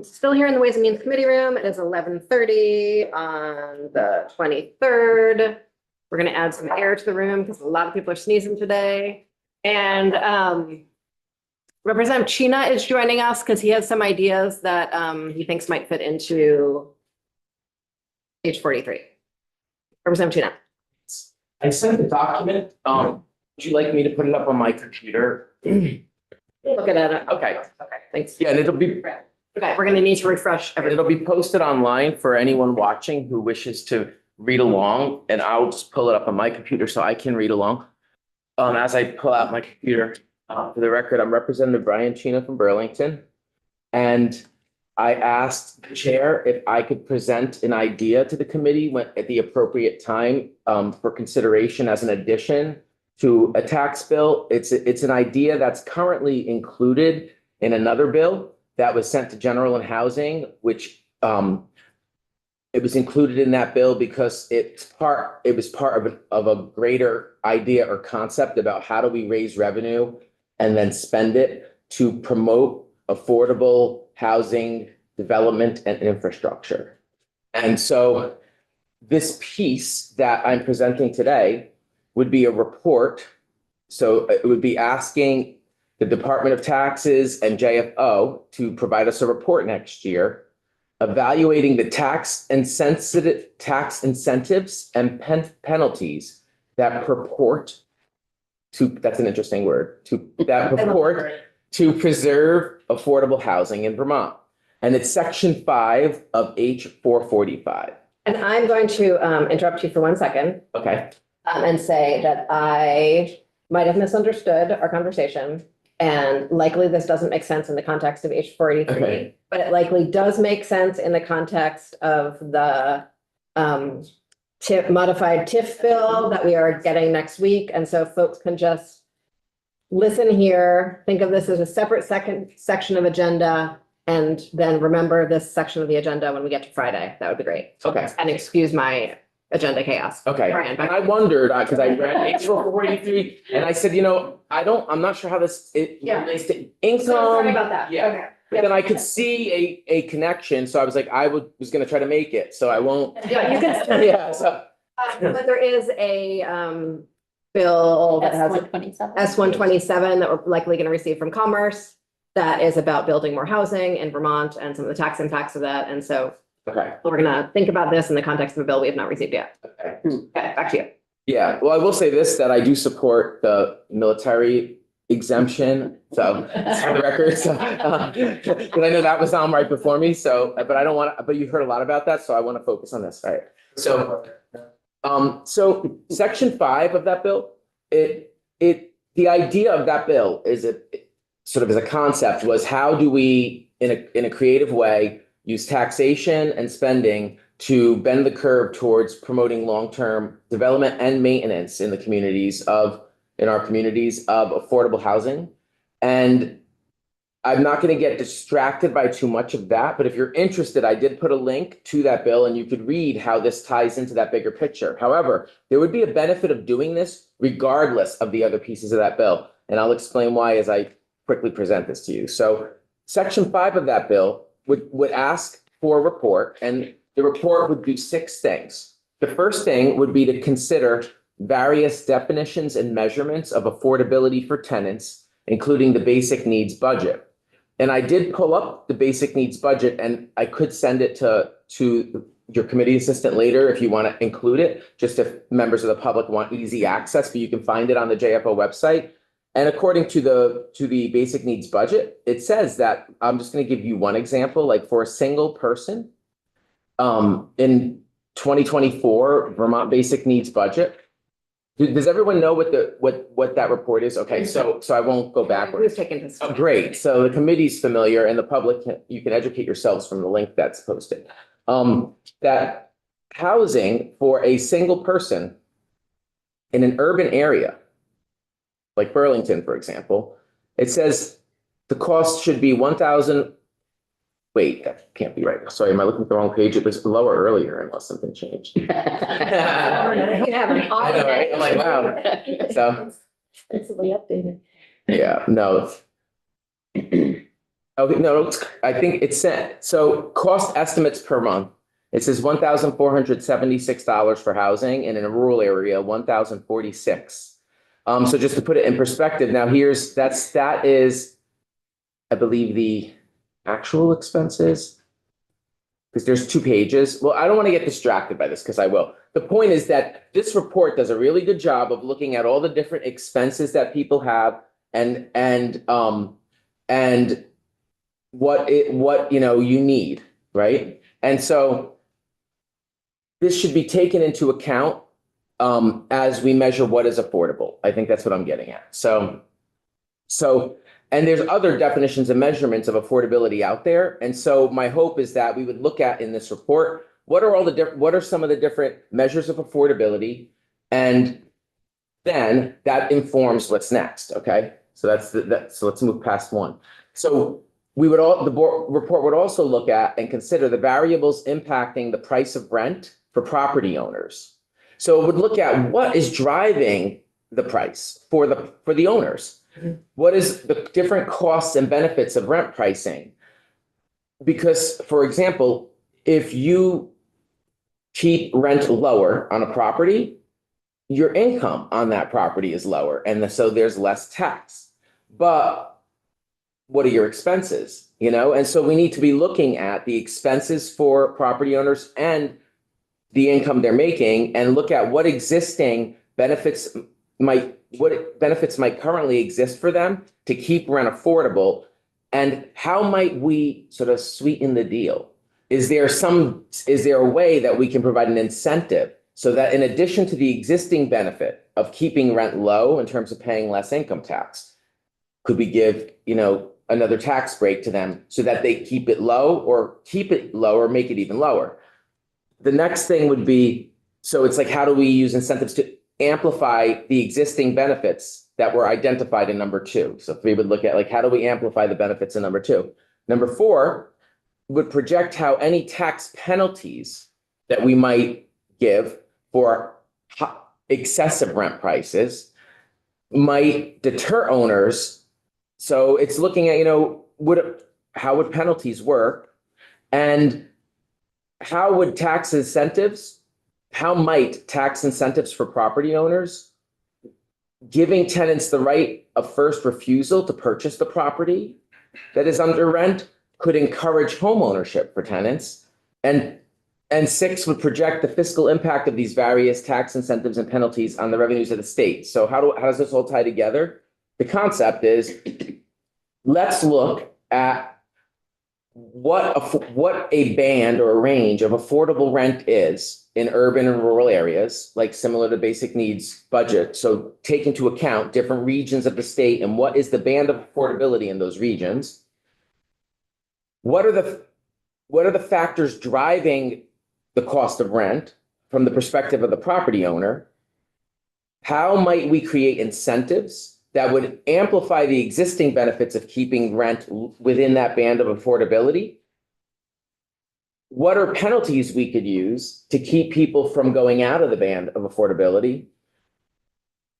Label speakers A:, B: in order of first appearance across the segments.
A: Still here in the Ways and Means Committee Room. It is 11:30 on the 23rd. We're gonna add some air to the room because a lot of people are sneezing today. And Representative China is joining us because he has some ideas that he thinks might fit into page 43. Representative China.
B: I sent the document. Would you like me to put it up on my computer?
A: Looking at it.
B: Okay.
A: Okay, thanks.
B: Yeah, and it'll be,
A: Okay, we're gonna need to refresh everything.
B: it'll be posted online for anyone watching who wishes to read along, and I'll just pull it up on my computer so I can read along. As I pull out my computer, for the record, I'm Representative Brian Chino from Burlington. And I asked the chair if I could present an idea to the committee when, at the appropriate time, for consideration as an addition to a tax bill. It's an idea that's currently included in another bill that was sent to General and Housing, which it was included in that bill because it was part of a greater idea or concept about how do we raise revenue and then spend it to promote affordable housing development and infrastructure. And so this piece that I'm presenting today would be a report. So it would be asking the Department of Taxes and JFO to provide us a report next year, evaluating the tax incentives and penalties that purport to, that's an interesting word, that purport to preserve affordable housing in Vermont. And it's section 5 of H 445.
A: And I'm going to interrupt you for 1 second.
B: Okay.
A: And say that I might have misunderstood our conversation. And likely this doesn't make sense in the context of H 483,
B: Okay.
A: but it likely does make sense in the context of the modified TIF bill that we are getting next week. And so folks can just listen here, think of this as a separate section of agenda, and then remember this section of the agenda when we get to Friday. That would be great.
B: Okay.
A: And excuse my agenda chaos.
B: Okay,
A: Brian,
B: and
A: back-
B: I wondered, because I read H 443, and I said, I'm not sure how it
A: Yeah.
B: relates to
A: So
B: income.
A: sorry about that.
B: Yeah.
A: Okay.
B: But then I could see a connection, so I was like, was gonna try to make it, so I won't.
A: Yeah, you can.
B: Yeah, so,
A: But there is a bill that has
C: S-127.
A: S-127 that we're likely going to receive from Commerce that is about building more housing in Vermont and some of the tax impacts of that. And so
B: okay,
A: we're going to think about this in the context of a bill we have not received yet.
B: okay.
A: Okay, back to you.
B: Yeah, well, I will say this, that I do support the military exemption, so for the record, so, because I know that was on right before me, so, but I don't want to, but you heard a lot about that, so I want to focus on this, all right? So section 5 of that bill, the idea of that bill is sort of as a concept was how do we, in a creative way, use taxation and spending to bend the curve towards promoting long-term development and maintenance in our communities of affordable housing. And I'm not going to get distracted by too much of that, but if you're interested, I did put a link to that bill and you could read how this ties into that bigger picture. However, there would be a benefit of doing this regardless of the other pieces of that bill. And I'll explain why as I quickly present this to you. So section 5 of that bill would ask for a report, and the report would do 6 things. The first thing would be to consider various definitions and measurements of affordability for tenants, including the basic needs budget. And I did pull up the basic needs budget, and I could send it to your committee assistant later if you want to include it, just if members of the public want easy access, but you can find it on the JFO website. And according to the basic needs budget, it says that, I'm just going to give you one example, like for a single person, in 2024 Vermont basic needs budget. Does everyone know what that report is? Okay, so I won't go backwards.
A: Who's taking this?
B: Oh, great. So the committee's familiar and the public, you can educate yourselves from the link that's posted. That housing for a single person in an urban area, like Burlington, for example, it says the cost should be 1,000. Wait, that can't be right. Sorry, am I looking at the wrong page? It was lower earlier unless something changed.
A: You have an
B: I know, right? I'm like, wow. So,
C: It's updated.
B: yeah, no. Okay, no, I think it's sent. So cost estimates per month. It says $1,476 for housing, and in a rural area, 1,046. So just to put it in perspective, now that is, I believe, the actual expenses. Because there's 2 pages. Well, I don't want to get distracted by this because I will. The point is that this report does a really good job of looking at all the different expenses that people have and what you need, right? And so this should be taken into account as we measure what is affordable. I think that's what I'm getting at. So, and there's other definitions and measurements of affordability out there. And so my hope is that we would look at in this report, what are some of the different measures of affordability? And then that informs what's next. Okay. So so let's move past one. So the board report would also look at and consider the variables impacting the price of rent for property owners. So it would look at what is driving the price for the owners. What is the different costs and benefits of rent pricing? Because, for example, if you keep rent lower on a property, your income on that property is lower, and so there's less tax. But what are your expenses? And so we need to be looking at the expenses for property owners and the income they're making, and look at what benefits might currently exist for them to keep rent affordable, and how might we sort of sweeten the deal? Is there a way that we can provide an incentive so that in addition to the existing benefit of keeping rent low in terms of paying less income tax, could we give, another tax break to them so that they keep it low, or keep it low or make it even lower? The next thing would be, so it's like, how do we use incentives to amplify the existing benefits that were identified in number 2? So 3 would look at, like, how do we amplify the benefits in number 2? Number 4 would project how any tax penalties that we might give for excessive rent prices might deter owners. So it's looking at, how would penalties work, and how might tax incentives for property owners, giving tenants the right of first refusal to purchase the property that is under rent, could encourage home ownership for tenants. And 6 would project the fiscal impact of these various tax incentives and penalties on the revenues of the state. So how does this all tie together? The concept is, let's look at what a band or a range of affordable rent is in urban and rural areas, like similar to basic needs budget. So take into account different regions of the state and what is the band of affordability in those regions. What are the factors driving the cost of rent from the perspective of the property owner? How might we create incentives that would amplify the existing benefits of keeping rent within that band of affordability? What are penalties we could use to keep people from going out of the band of affordability?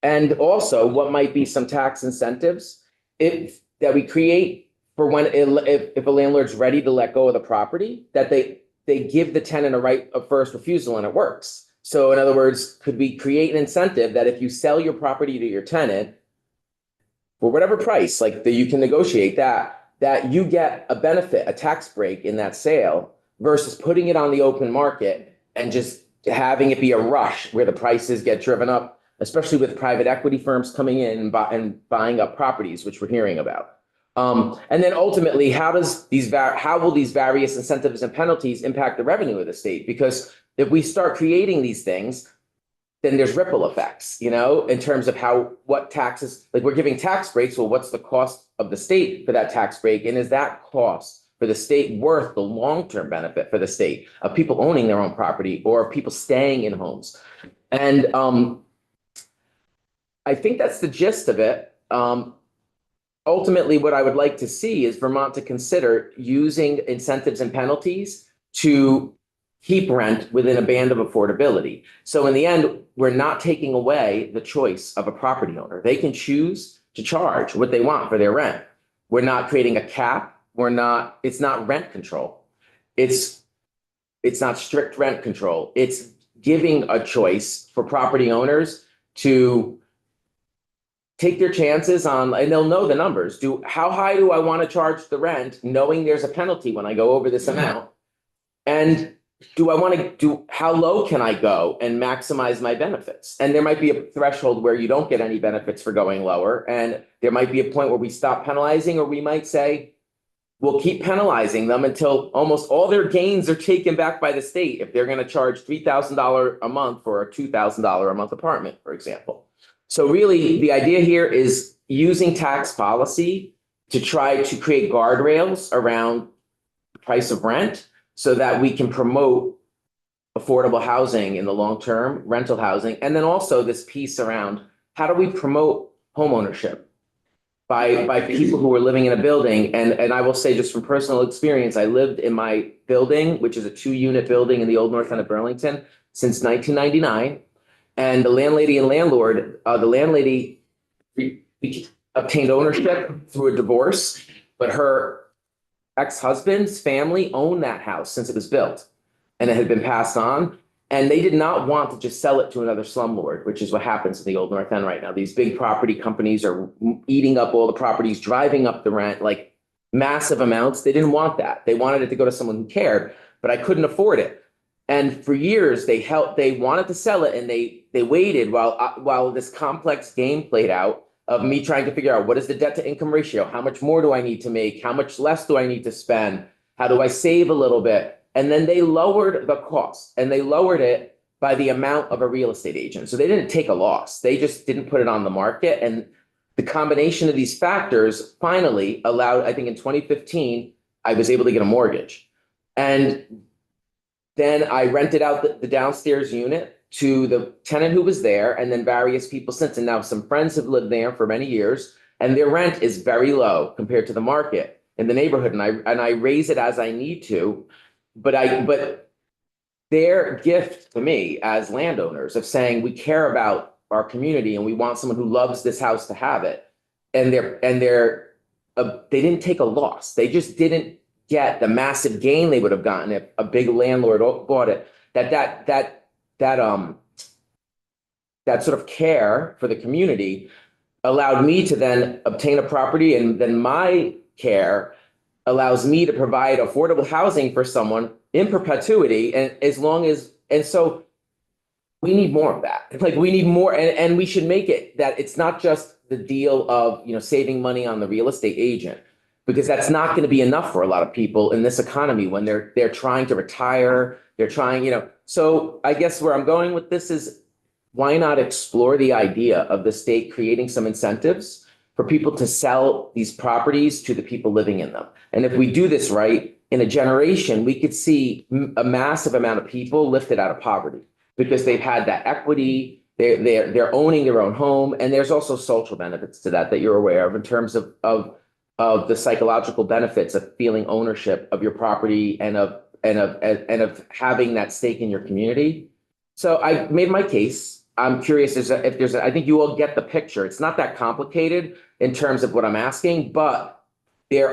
B: And also, what might be some tax incentives that we create for if a landlord's ready to let go of the property, that they give the tenant a right of first refusal and it works. So in other words, could we create an incentive that if you sell your property to your tenant for whatever price, like that you can negotiate that you get a benefit, a tax break in that sale, versus putting it on the open market and just having it be a rush where the prices get driven up, especially with private equity firms coming in and buying up properties, which we're hearing about. And then ultimately, how will these various incentives and penalties impact the revenue of the state? Because if we start creating these things, then there's ripple effects, in terms of what taxes, like we're giving tax breaks. Well, what's the cost of the state for that tax break? And is that cost for the state worth the long-term benefit for the state of people owning their own property or people staying in homes? And I think that's the gist of it. Ultimately, what I would like to see is Vermont to consider using incentives and penalties to keep rent within a band of affordability. So in the end, we're not taking away the choice of a property owner. They can choose to charge what they want for their rent. We're not creating a cap it's not rent control. It's not strict rent control. It's giving a choice for property owners to take their chances on, and they'll know the numbers. How high do I want to charge the rent, knowing there's a penalty when I go over this amount? And how low can I go and maximize my benefits? And there might be a threshold where you don't get any benefits for going lower. And there might be a point where we stop penalizing, or we might say, we'll keep penalizing them until almost all their gains are taken back by the state. If they're going to charge $3,000 a month for a $2,000 a month apartment, for example. So really, the idea here is using tax policy to try to create guardrails around the price of rent so that we can promote affordable housing in the long term, rental housing. And then also this piece around how do we promote homeownership by people who are living in a building. And I will say, just from personal experience, I lived in my building, which is a 2-unit building in the old North End of Burlington, since 1999. And the landlady and landlord, the landlady obtained ownership through a divorce, but her ex-husband's family owned that house since it was built, and it had been passed on. And they did not want to just sell it to another slumlord, which is what happens in the old North End right now. These big property companies are eating up all the properties, driving up the rent, like massive amounts. They didn't want that. They wanted it to go to someone who cared, but I couldn't afford it. And for years, they wanted to sell it, and they waited while this complex game played out of me trying to figure out, what is the debt to income ratio? How much more do I need to make? How much less do I need to spend? How do I save a little bit? And then they lowered the cost, and they lowered it by the amount of a real estate agent. So they didn't take a loss. They just didn't put it on the market. And the combination of these factors finally allowed, I think in 2015, I was able to get a mortgage. And then I rented out the downstairs unit to the tenant who was there, and then various people since. And now some friends have lived there for many years, and their rent is very low compared to the market in the neighborhood. And I raise it as I need to, but their gift to me as landowners of saying, we care about our community and we want someone who loves this house to have it. And they didn't take a loss. They just didn't get the massive gain they would have gotten if a big landlord bought it. That sort of care for the community allowed me to then obtain a property, and then my care allows me to provide affordable housing for someone in perpetuity. And so we need more of that. Like, we need more, and we should make it that it's not just the deal of, saving money on the real estate agent, because that's not going to be enough for a lot of people in this economy when they're trying to retire, So I guess where I'm going with this is, why not explore the idea of the state creating some incentives for people to sell these properties to the people living in them? And if we do this right, in a generation, we could see a massive amount of people lifted out of poverty because they've had that equity. They're owning their own home, and there's also social benefits to that you're aware of in terms of the psychological benefits of feeling ownership of your property and of having that stake in your community. So I made my case. I'm curious I think you all get the picture. It's not that complicated in terms of what I'm asking, but there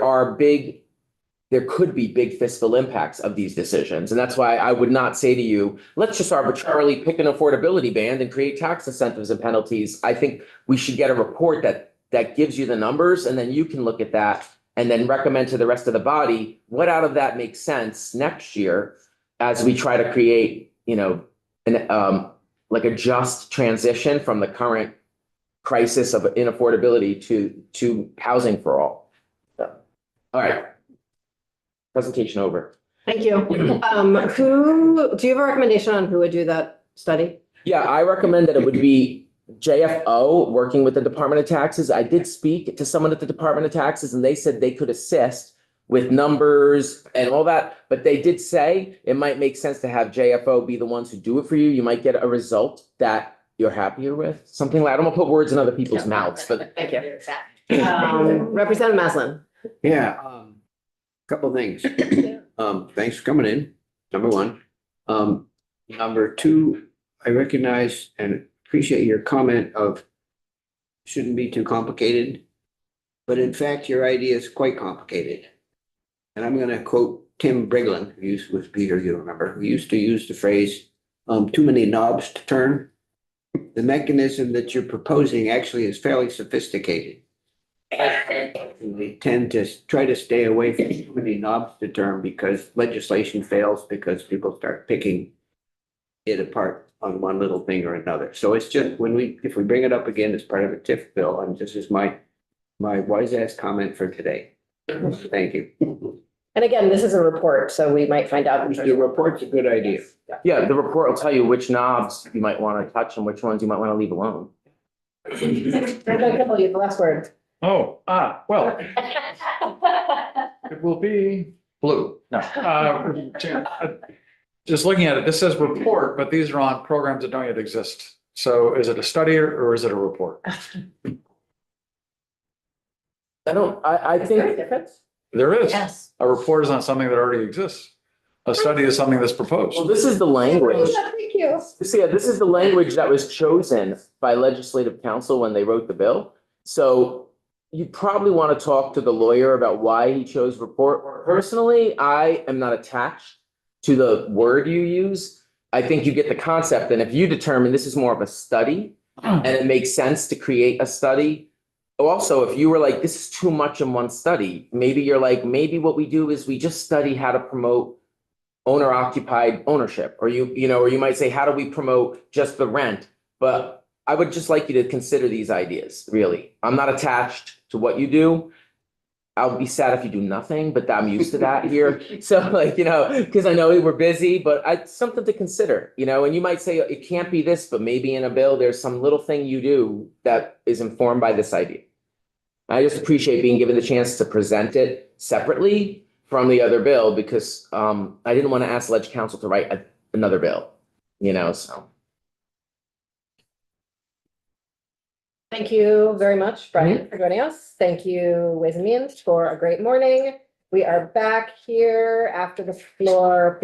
B: could be big fiscal impacts of these decisions. And that's why I would not say to you, let's just arbitrarily pick an affordability band and create tax incentives and penalties. I think we should get a report that gives you the numbers, and then you can look at that and then recommend to the rest of the body what out of that makes sense next year as we try to create, like a just transition from the current crisis of inaffordability to housing for all. So, all right. Presentation over.
A: Thank you. Do you have a recommendation on who would do that study?
B: Yeah, I recommend that it would be JFO working with the Department of Taxes. I did speak to someone at the Department of Taxes, and they said they could assist with numbers and all that, but they did say it might make sense to have JFO be the ones who do it for you. You might get a result that you're happier with. Something like, I don't want to put words in other people's mouths, but
A: Thank you. Representative Maslin.
C: Yeah, couple of things. Thanks for coming in, number one. Number two, I recognize and appreciate your comment of shouldn't be too complicated, but in fact, your idea is quite complicated. and I'm gonna quote Tim Briglin, who used with Peter, you remember, who used to use the phrase, too many knobs to turn. The mechanism that you're proposing actually is fairly sophisticated. We tend to try to stay away from too many knobs to turn because legislation fails because people start picking it apart on one little thing or another. So it's just if we bring it up again as part of a TIF bill, and this is my wise ass comment for today. Thank you.
A: And again, this is a report, so we might find out.
C: The report's a good idea.
B: Yeah, the report will tell you which knobs you might want to touch and which ones you might want to leave alone.
A: I'm gonna give you the last word.
D: Oh, well, it will be blue. No. Just looking at it, this says report, but these are on programs that don't yet exist. So is it a study or is it a report?
B: I
A: Is there a
B: think,
A: difference?
D: There is.
A: Yes.
D: A report is on something that already exists. A study is something that's proposed.
B: well, this is the language.
A: Thank you.
B: So yeah, this is the language that was chosen by legislative council when they wrote the bill. So you probably want to talk to the lawyer about why he chose report. Personally, I am not attached to the word you use. I think you get the concept. And if you determine this is more of a study and it makes sense to create a study. Also, if you were like, this is too much in one study, maybe you're like, maybe what we do is we just study how to promote owner occupied ownership, or or you might say, how do we promote just the rent? But I would just like you to consider these ideas, really. I'm not attached to what you do. I'll be sad if you do nothing, but I'm used to that here. So because I know we're busy, but it's something to consider, and you might say it can't be this, but maybe in a bill, there's some little thing you do that is informed by this idea. I just appreciate being given the chance to present it separately from the other bill because I didn't want to ask Ledge Council to write another bill, so.
A: Thank you very much, Brian, for joining us. Thank you, Ways and Means, for a great morning. We are back here after the floor